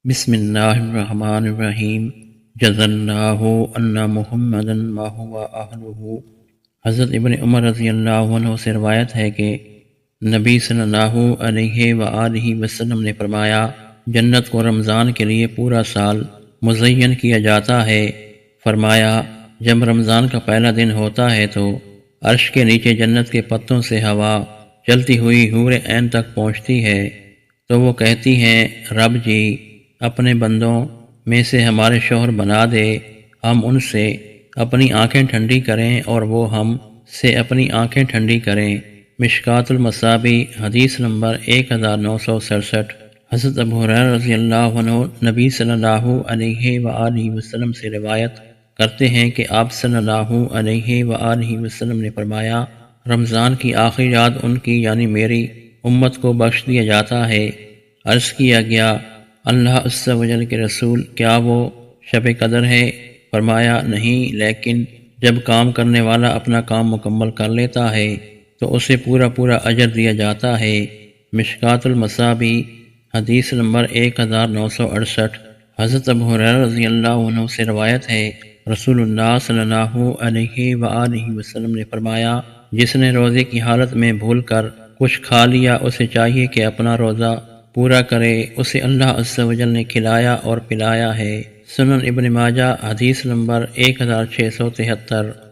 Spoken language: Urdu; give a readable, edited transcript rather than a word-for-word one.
بسم اللہ الرحمن الرحیم جزا اللہ ان محمدا ما هو اہلہ۔ حضرت ابن عمر رضی اللہ عنہ سے روایت ہے کہ نبی صلی اللہ علیہ وآلہ وسلم نے فرمایا، جنت کو رمضان کے لیے پورا سال مزین کیا جاتا ہے۔ فرمایا، جب رمضان کا پہلا دن ہوتا ہے تو عرش کے نیچے جنت کے پتوں سے ہوا چلتی ہوئی حور عین تک پہنچتی ہے، تو وہ کہتی ہیں، رب جی، اپنے بندوں میں سے ہمارے شوہر بنا دے، ہم ان سے اپنی آنکھیں ٹھنڈی کریں اور وہ ہم سے اپنی آنکھیں ٹھنڈی کریں۔ مشکوٰۃ المصابیح حدیث نمبر 1967۔ حضرت ابو ہریرہ رضی اللہ عنہ نبی صلی اللہ علیہ وآلہ وسلم سے روایت کرتے ہیں کہ آپ صلی اللہ علیہ وآلہ وسلم نے فرمایا، رمضان کی آخری رات ان کی یعنی میری امت کو بخش دیا جاتا ہے۔ عرض کیا گیا، اللہ عز و جل کے رسول، کیا وہ شب قدر ہے؟ فرمایا، نہیں، لیکن جب کام کرنے والا اپنا کام مکمل کر لیتا ہے تو اسے پورا اجر دیا جاتا ہے۔ مشکوٰۃ المصابیح حدیث نمبر 1968۔ حضرت ابو ہریرہ رضی اللہ عنہ سے روایت ہے، رسول اللہ صلی اللہ علیہ وآلہ وسلم نے فرمایا، جس نے روزے کی حالت میں بھول کر کچھ کھا لیا، اسے چاہیے کہ اپنا روزہ پورا کرے، اسے اللہ عز و جل نے کھلایا اور پلایا ہے۔ سنن ابن ماجہ حدیث نمبر 1673۔